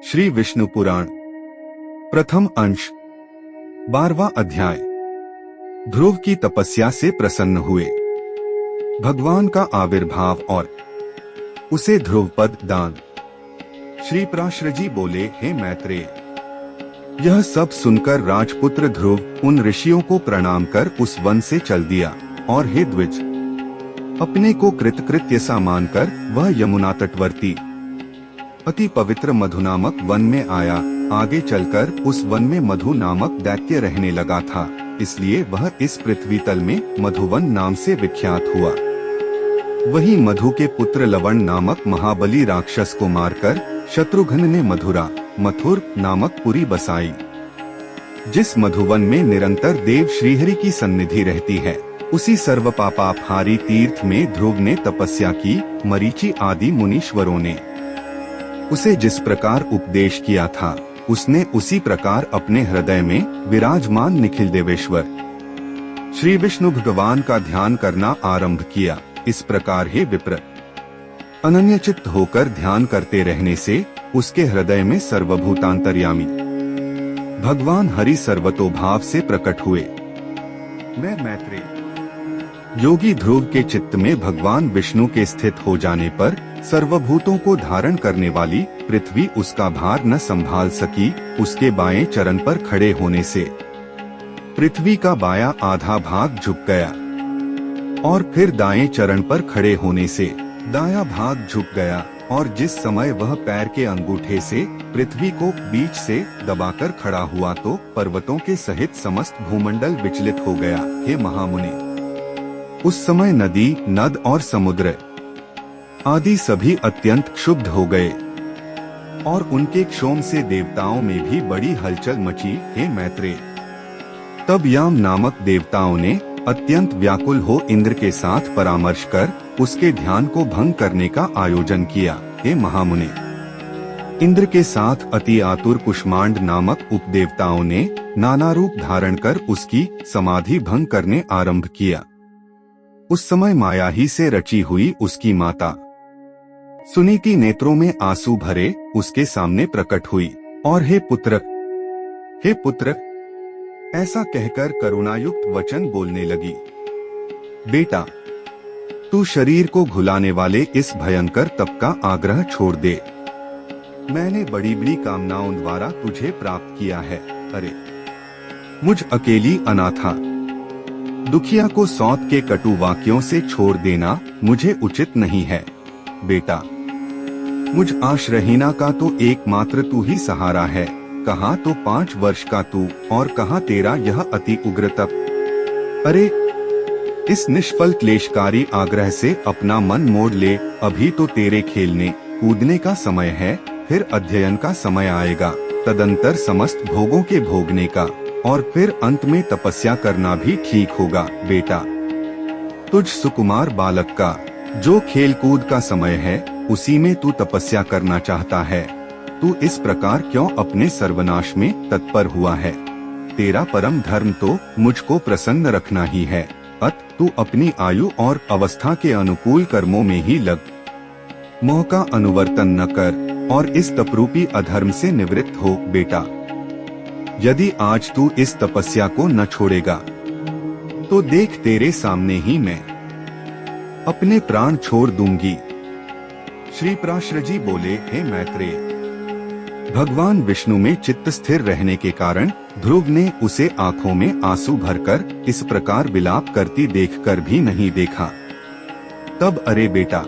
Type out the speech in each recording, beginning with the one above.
श्री विष्णु पुराण प्रथम अंश 12वां अध्याय। ध्रुव की तपस्या से प्रसन्न हुए। भगवान का आविर्भाव और उसे ध्रुवपद दान। श्री पराशरजी बोले, हे मैत्रेय, यह सब सुनकर राजपुत्र ध्रुव उन ऋषियों को प्रणाम कर उस वन से चल दिया और हे द्विज, अपने को कृतकृत्य सा मानकर वह यमुना तटवर्ती अति पवित्र मधु नामक वन में आया। आगे चलकर उस वन में मधु नामक दैत्य रहने लगा था, इसलिए वह इस पृथ्वी तल में मधुवन नाम से विख्यात हुआ। वही मधु के पुत्र लवण नामक महाबली राक्षस को मारकर शत्रुघ्न ने मथुर नामक पुरी बसाई। जिस मधुवन में निरंतर देव श्रीहरि की सन्निधि रहती है, उसी सर्व पापापहारी तीर्थ में ध्रुव ने तपस्या की। मरीचि आदि मुनीश्वरों ने उसे जिस प्रकार उपदेश किया था, उसने उसी प्रकार अपने हृदय में विराजमान निखिल देवेश्वर श्री विष्णु भगवान का ध्यान करना आरंभ किया। इस प्रकार हे विप्र, अनन्यचित्त होकर ध्यान करते रहने से उसके हृदय में सर्वभूतांतर्यामी भगवान हरि सर्वतोभाव से प्रकट हुए। मैं मैत्रेय, योगी ध्रुव के चित्त में भगवान विष्णु के स्थित हो जाने पर सर्वभूतों को धारण करने वाली पृथ्वी उसका भार न संभाल सकी। उसके बाएं चरण पर खड़े होने से पृथ्वी का बायां आधा भाग झुक गया और फिर दाएं चरण पर खड़े होने से दायां भाग झुक गया, और जिस समय वह पैर के अंगूठे से पृथ्वी को बीच से दबाकर खड़ा हुआ तो पर्वतों के सहित समस्त भूमंडल विचलित हो गया। हे महामुनि, उस समय नदी, नद और समुद्र आदि सभी अत्यंत क्षुब्ध हो गए और उनके क्षोभ से देवताओं में भी बड़ी हलचल मची। हे मैत्रेय, तब याम नामक देवताओं ने अत्यंत व्याकुल हो इंद्र के साथ परामर्श कर उसके ध्यान को भंग करने का आयोजन किया। हे महामुनि, इंद्र के साथ अति आतुर कुष्मांड नामक उपदेवताओं ने नाना रूप धारण कर उसकी समाधि भंग करने आरंभ किया। उस समय माया ही से रची हुई उसकी माता सुनीति नेत्रों में आंसू भरे उसके सामने प्रकट हुई और हे पुत्र, ऐसा कहकर करुणायुक्त वचन बोलने लगी। बेटा, तू शरीर को घुलाने वाले इस भयंकर तप का आग्रह छोड़ दे। मैंने बड़ी बड़ी कामनाओं द्वारा तुझे प्राप्त किया है। अरे, मुझ अकेली अनाथा दुखिया को सौत के कटु वाक्यों से छोड़ देना मुझे उचित नहीं है। बेटा, मुझ आश्रहीना का तो एकमात्र तू ही सहारा है। कहाँ तो 5 वर्ष का तू और कहाँ तेरा यह अति उग्र तप। अरे, इस निष्फल क्लेशकारी आग्रह से अपना मन मोड़ ले। अभी तो तेरे खेलने कूदने का समय है, फिर अध्ययन का समय आएगा, तदंतर समस्त भोगों के भोगने का, और फिर अंत में तपस्या करना भी ठीक होगा। बेटा, तुझ सुकुमार बालक का जो खेल कूद का समय है, उसी में तू तपस्या करना चाहता है। तू इस प्रकार क्यों अपने सर्वनाश में तत्पर हुआ है? तेरा परम धर्म तो मुझको प्रसन्न रखना ही है। अत तू अपनी आयु और अवस्था के अनुकूल कर्मों में ही लग। मोह का अनुवर्तन न कर और इस तपरूपी अधर्म से निवृत्त हो। बेटा, यदि आज तू इस तपस्या को न छोड़ेगा तो देख, तेरे सामने ही मैं अपने प्राण छोड़ दूंगी। श्री पराशरजी बोले, हे मैत्रेय, भगवान विष्णु में चित्त स्थिर रहने के कारण ध्रुव ने उसे आंखों में आंसू भरकर इस प्रकार विलाप करती देखकर भी नहीं देखा। तब, अरे बेटा,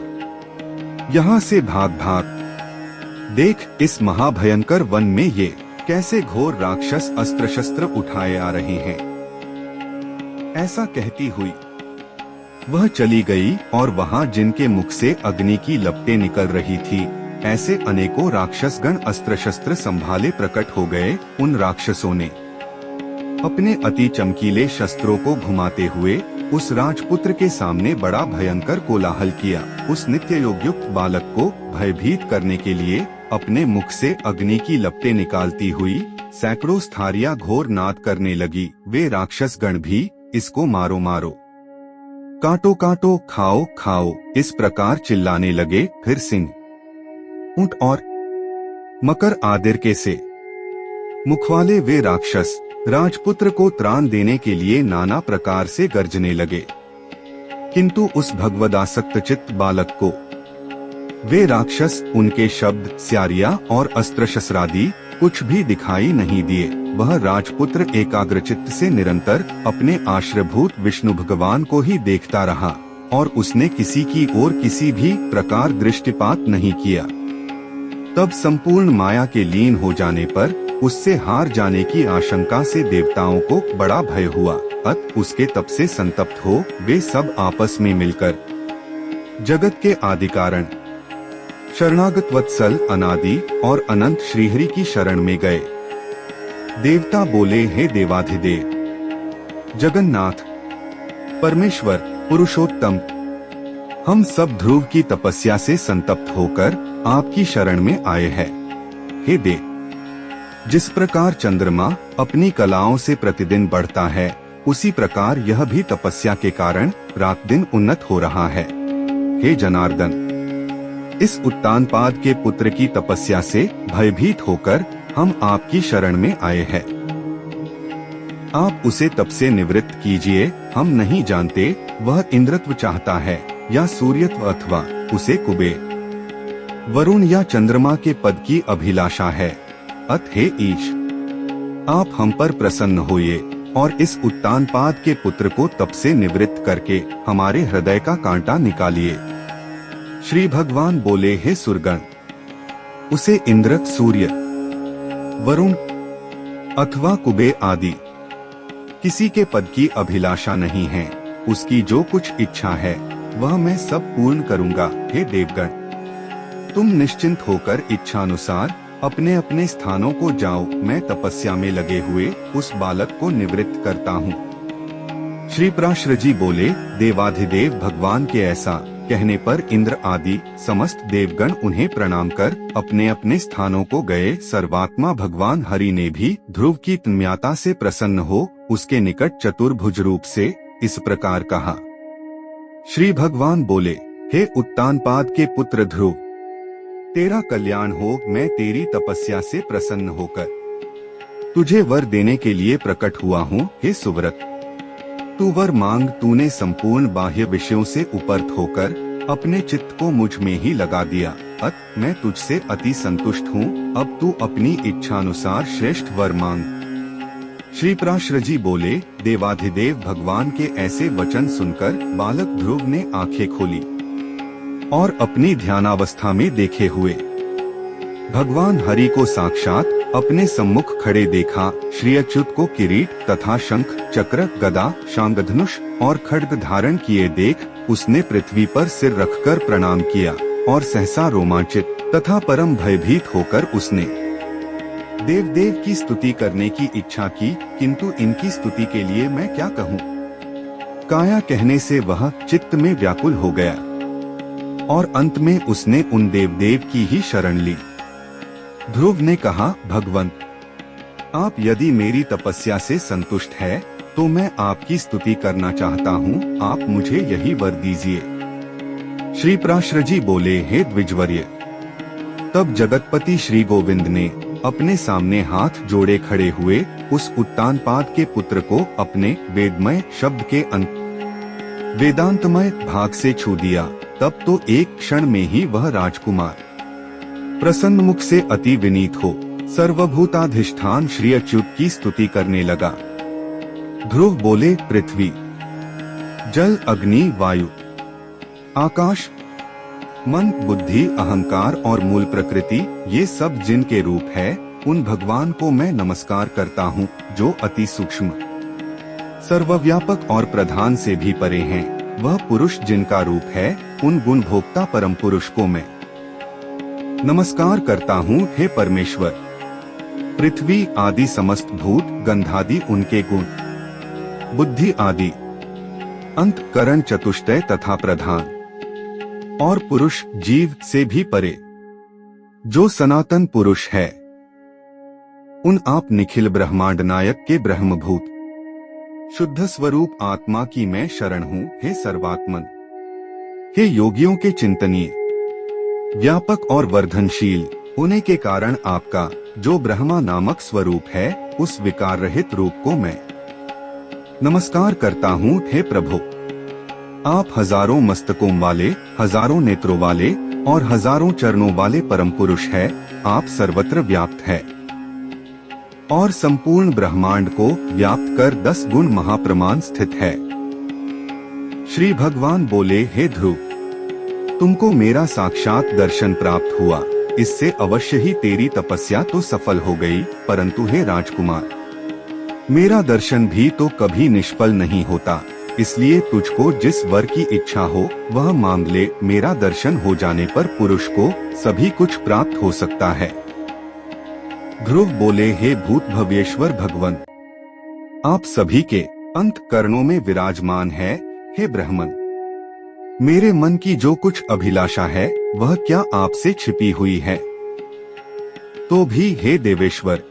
यहाँ से भाग, देख इस महाभयंकर वन में ये कैसे घोर राक्षस अस्त्र शस्त्र उठाए आ रहे हैं। ऐसा कहती हुई वह चली गई और वहाँ जिनके मुख से अग्नि की लपटें निकल रही थी, ऐसे अनेकों राक्षसगण अस्त्र शस्त्र संभाले प्रकट हो गए। उन राक्षसों ने अपने अति चमकीले शस्त्रों को घुमाते हुए उस राजपुत्र के सामने बड़ा भयंकर कोलाहल किया। उस नित्य योगयुक्त बालक को भयभीत करने के लिए अपने मुख से अग्नि की लपटें निकालती हुई सैकड़ों स्थारियां घोर नाद करने लगी। वे राक्षसगण भी इसको मारो मारो, काटो काटो, खाओ खाओ, इस प्रकार चिल्लाने लगे। फिर सिंह, ऊंट और मकर आदिर्के से मुखवाले वे राक्षस राजपुत्र को त्राण देने के लिए नाना प्रकार से गर्जने लगे, किंतु उस भगवदासक्त चित्त बालक को वे राक्षस, उनके शब्द, स्यारियां और अस्त्र शस्त्रादि कुछ भी दिखाई नहीं दिए। वह राजपुत्र एकाग्रचित्त से निरंतर अपने आश्रयभूत विष्णु भगवान को ही देखता रहा और उसने किसी की ओर किसी भी प्रकार दृष्टिपात नहीं किया। तब संपूर्ण माया के लीन हो जाने पर उससे हार जाने की आशंका से देवताओं को बड़ा भय हुआ। अत उसके तप से संतप्त हो वे सब आपस में मिलकर जगत के आदि कारण शरणागत वत्सल अनादि और अनंत श्रीहरि की शरण में गए। देवता बोले, हे देवाधिदेव, जगन्नाथ, परमेश्वर, पुरुषोत्तम, हम सब ध्रुव की तपस्या से संतप्त होकर आपकी शरण में आए हैं। हे देव, जिस प्रकार चंद्रमा अपनी कलाओं से प्रतिदिन बढ़ता है, उसी प्रकार यह भी तपस्या के कारण रात दिन उन्नत हो रहा है। हे जनार्दन, इस उत्तानपाद के पुत्र की तपस्या से भयभीत होकर हम आपकी शरण में आए हैं। आप उसे तप से निवृत्त कीजिए। हम नहीं जानते वह इंद्रत्व चाहता है या सूर्यत्व, अथवा उसे कुबेर, वरुण या चंद्रमा के पद की अभिलाषा है। अत हे ईश, आप हम पर प्रसन्न होइए और इस उत्तानपाद के पुत्र को तप से निवृत्त करके हमारे हृदय का कांटा निकालिए। श्री भगवान बोले, हे सुरगण, उसे इंद्र, सूर्य, वरुण अथवा कुबेर आदि किसी के पद की अभिलाषा नहीं है। उसकी जो कुछ इच्छा है वह मैं सब पूर्ण करूंगा। हे देवगण, तुम निश्चिंत होकर इच्छानुसार अपने अपने स्थानों को जाओ। मैं तपस्या में लगे हुए उस बालक को निवृत्त करता हूँ। श्री पराशर जी बोले, देवाधिदेव भगवान के ऐसा कहने पर इंद्र आदि समस्त देवगण उन्हें प्रणाम कर अपने अपने स्थानों को गए। सर्वात्मा भगवान हरि ने भी ध्रुव की तन्मयता से प्रसन्न हो उसके निकट चतुर्भुज रूप से इस प्रकार कहा। श्री भगवान बोले, हे उत्तानपाद के पुत्र ध्रुव, तेरा कल्याण हो। मैं तेरी तपस्या से प्रसन्न होकर तुझे वर देने के लिए प्रकट हुआ हूँ। हे सुव्रत, तू वर मांग। तूने संपूर्ण बाह्य विषयों से उपरत होकर अपने चित्त को मुझ में ही लगा दिया। अत मैं तुझसे अति संतुष्ट हूँ। अब तू अपनी इच्छानुसार श्रेष्ठ वर मांग। श्री पराशर जी बोले, देवाधिदेव भगवान के ऐसे वचन सुनकर बालक ध्रुव ने आंखें खोली और अपनी ध्यानावस्था में देखे हुए भगवान हरि को साक्षात अपने सम्मुख खड़े देखा। श्री अच्युत को किरीट तथा शंख, चक्र, गदा, शांगधनुष और खड्ग धारण किए देख उसने पृथ्वी पर सिर रखकर प्रणाम किया और सहसा रोमांचित तथा परम भयभीत होकर उसने देव की स्तुति करने की इच्छा की, किंतु इनकी स्तुति के लिए मैं क्या कहूँ। काया कहने से वह चित्त में व्याकुल हो गया और अंत में उसने उन देव की ही शरण ली। ध्रुव ने कहा, भगवंत, आप यदि मेरी तपस्या से संतुष्ट है तो मैं आपकी स्तुति करना चाहता हूँ। आप मुझे यही वर दीजिए। श्री पराशर जी बोले, हे द्विजवर्य, तब जगतपति श्री गोविंद ने अपने सामने हाथ जोड़े खड़े हुए उस उत्तानपाद के पुत्र को अपने वेदमय शब्द के अंत वेदांतमय भाग से छू दिया। तब तो एक क्षण में ही वह राजकुमार प्रसन्न मुख से अति विनीत हो सर्वभूताधिष्ठान श्री अच्युत की स्तुति करने लगा। ध्रुव बोले, पृथ्वी, जल, अग्नि, वायु, आकाश, मन, बुद्धि, अहंकार और मूल प्रकृति, ये सब जिनके रूप है, उन भगवान को मैं नमस्कार करता हूँ जो अति सूक्ष्म, सर्वव्यापक और प्रधान से भी परे हैं। वह पुरुष जिनका रूप है, उन गुण भोक्ता परम पुरुष को मैं नमस्कार करता हूँ। हे परमेश्वर, पृथ्वी आदि समस्त भूत, गंधादि उनके गुण, बुद्धि आदि, अंतःकरण, चतुष्टय तथा प्रधान और पुरुष जीव से भी परे जो सनातन पुरुष है, उन आप निखिल ब्रह्मांड नायक के ब्रह्मभूत शुद्ध स्वरूप आत्मा की मैं शरण हूँ। हे सर्वात्मन, हे योगियों के चिंतनीय, व्यापक और वर्धनशील, होने के कारण आपका जो ब्रह्मा नामक स्वरूप है, उस विकार रहित रूप को मैं नमस्कार करता हूँ। हे प्रभु, आप हजारों मस्तकों वाले, हजारों नेत्रों वाले और हजारों चरणों वाले परम पुरुष है। आप सर्वत्र व्याप्त है और संपूर्ण ब्रह्मांड को व्याप्त कर 10 गुण महाप्रमाण स्थित है। श्री भगवान बोले, हे ध्रुव, तुमको मेरा साक्षात दर्शन प्राप्त हुआ, इससे अवश्य ही तेरी तपस्या तो सफल हो गई। परंतु हे राजकुमार, मेरा दर्शन भी तो कभी निष्फल नहीं होता, इसलिए तुझको जिस वर की इच्छा हो वह मांग ले। मेरा दर्शन हो जाने पर पुरुष को सभी कुछ प्राप्त हो सकता है। ध्रुव बोले, हे भूत भव्येश्वर भगवन, आप सभी के अंतःकरणों में विराजमान है। हे ब्रह्मन, मेरे मन की जो कुछ अभिलाषा है वह क्या आपसे छिपी हुई है? तो भी हे देवेश्वर,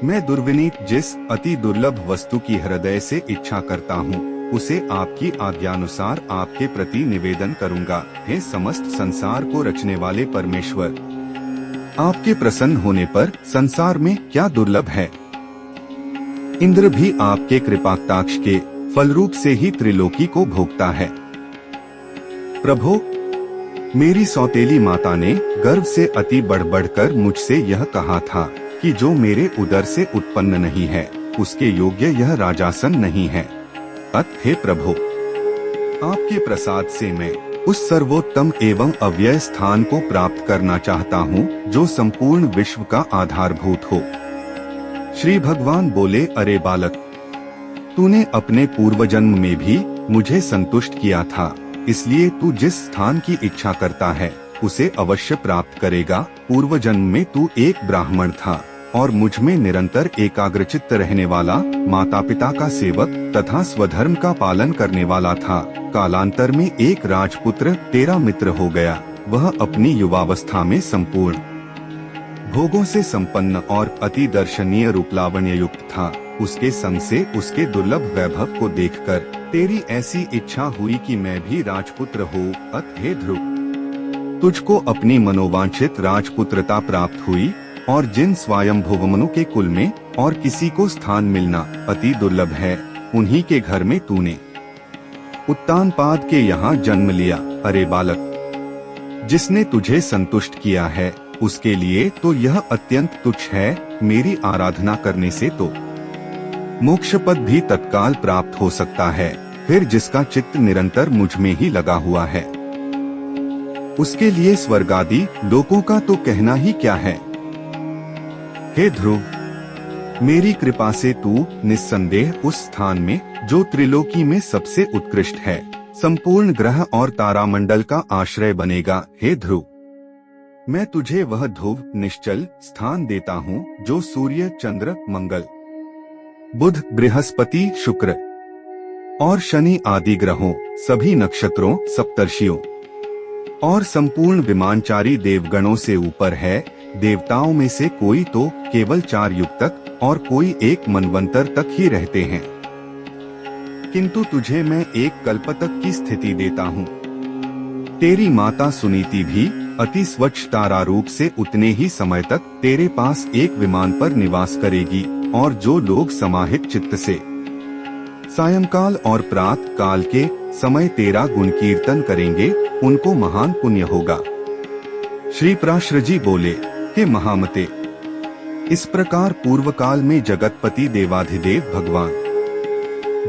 मैं दुर्विनीत जिस अति दुर्लभ वस्तु की हृदय से इच्छा करता हूँ, उसे आपकी आज्ञानुसार आपके प्रति निवेदन करूँगा। हे समस्त संसार को रचने वाले परमेश्वर, आपके प्रसन्न होने पर संसार में क्या दुर्लभ है? इंद्र भी आपके कृपाकटाक्ष के फलरूप से ही त्रिलोकी को भोगता है। प्रभु, मेरी सौतेली माता ने गर्व से अति बढ़-बढ़कर मुझसे यह कहा था कि जो मेरे उदर से उत्पन्न नहीं है, उसके योग्य यह राजासन नहीं है। अतः हे प्रभु, आपके प्रसाद से मैं उस सर्वोत्तम एवं अव्यय स्थान को प्राप्त करना चाहता हूँ जो संपूर्ण विश्व का आधारभूत हो। श्री भगवान बोले, अरे बालक, तूने अपने पूर्व जन्म में भी मुझे संतुष्ट किया था, इसलिए तू जिस स्थान की इच्छा करता है उसे अवश्य प्राप्त करेगा। पूर्व जन्म में तू एक ब्राह्मण था और मुझ में निरंतर एकाग्रचित्त रहने वाला, माता पिता का सेवक तथा स्वधर्म का पालन करने वाला था। कालांतर में एक राजपुत्र तेरा मित्र हो गया। वह अपनी युवावस्था में संपूर्ण भोगों से संपन्न और अति दर्शनीय रूप लावण्य युक्त था। उसके संग से उसके दुर्लभ वैभव को देखकर तेरी ऐसी इच्छा हुई कि मैं भी राजपुत्र हो। अतः हे ध्रुव, तुझको अपनी मनोवांछित राजपुत्रता प्राप्त हुई और जिन स्वयंभुव मनु के कुल में और किसी को स्थान मिलना अति दुर्लभ है, उन्हीं के घर में तूने उत्तानपाद के यहाँ जन्म लिया। अरे बालक, जिसने तुझे संतुष्ट किया है उसके लिए तो यह अत्यंत तुच्छ है। मेरी आराधना करने से तो मोक्ष पद भी तत्काल प्राप्त हो सकता है। फिर जिसका चित्त निरंतर मुझ में ही लगा हुआ है, उसके लिए स्वर्गादि लोकों का तो कहना ही क्या है। हे ध्रुव, मेरी कृपा से तू निस्संदेह उस स्थान में जो त्रिलोकी में सबसे उत्कृष्ट है, संपूर्ण ग्रह और तारामंडल का आश्रय बनेगा। हे ध्रुव, मैं तुझे वह ध्रुव निश्चल स्थान देता हूँ जो सूर्य, चंद्र, मंगल, बुध, बृहस्पति, शुक्र और शनि आदि ग्रहों, सभी नक्षत्रों, सप्तर्षियों और संपूर्ण विमानचारी देवगणों से ऊपर है। देवताओं में से कोई तो केवल 4 युग तक और कोई 1 मनवंतर तक ही रहते हैं, किंतु तुझे मैं 1 कल्प तक की स्थिति देता हूँ। तेरी माता सुनीति भी अति स्वच्छ तारा रूप से उतने ही समय तक तेरे पास एक विमान पर निवास करेगी, और जो लोग समाहित चित्त से सायंकाल और प्रातः काल के समय तेरा गुण कीर्तन करेंगे, उनको महान पुण्य होगा। श्री पराशर जी बोले, हे महामते, इस प्रकार पूर्व काल में जगतपति देवाधिदेव भगवान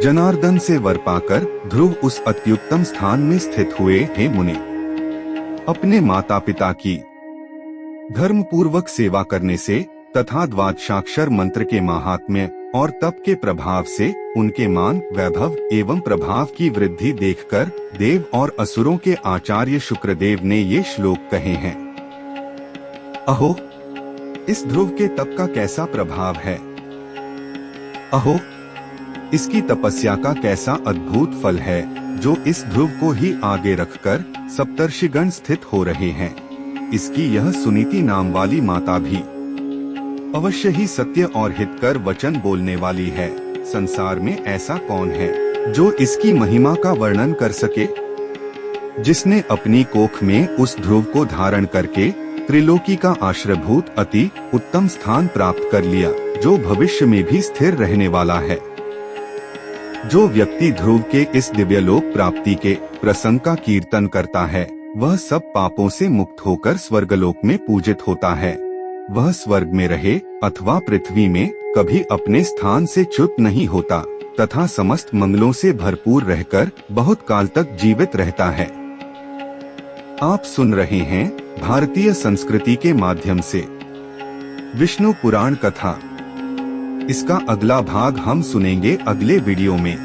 जनार्दन से वर पाकर ध्रुव उस अत्युत्तम स्थान में स्थित हुए। हे मुने, अपने माता पिता की धर्म पूर्वक सेवा करने से तथा द्वादशाक्षर मंत्र के महात्म्य और तप के प्रभाव से उनके मान, वैभव एवं प्रभाव की वृद्धि देखकर देव और असुरों के आचार्य शुक्रदेव ने ये श्लोक कहे हैं। अहो, इस ध्रुव के तप का कैसा प्रभाव है! अहो, इसकी तपस्या का कैसा अद्भुत फल है, जो इस ध्रुव को ही आगे रखकर सप्तर्षिगण स्थित हो रहे हैं। इसकी यह सुनीति नाम वाली माता भी अवश्य ही सत्य और हितकर वचन बोलने वाली है। संसार में ऐसा कौन है जो इसकी महिमा का वर्णन कर सके? जिसने अपनी कोख में उस ध्रुव को धारण करके त्रिलोकी का आश्रयभूत अति उत्तम स्थान प्राप्त कर लिया, जो भविष्य में भी स्थिर रहने वाला है। जो व्यक्ति ध्रुव के इस दिव्यलोक प्राप्ति के प्रसंग का कीर्तन करता है, वह सब पापों से मुक्त होकर स्वर्गलोक में पूजित होता है। वह स्वर्ग में रहे अथवा पृथ्वी में कभी अपने स्थान से च्युत नहीं होता तथा समस्त मंगलों से भरपूर रहकर बहुत काल तक जीवित रहता है। आप सुन रहे हैं भारतीय संस्कृति के माध्यम से विष्णु पुराण कथा। इसका अगला भाग हम सुनेंगे अगले वीडियो में।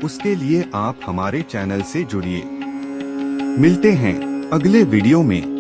उसके लिए आप हमारे चैनल से जुड़िए। मिलते हैं अगले वीडियो में।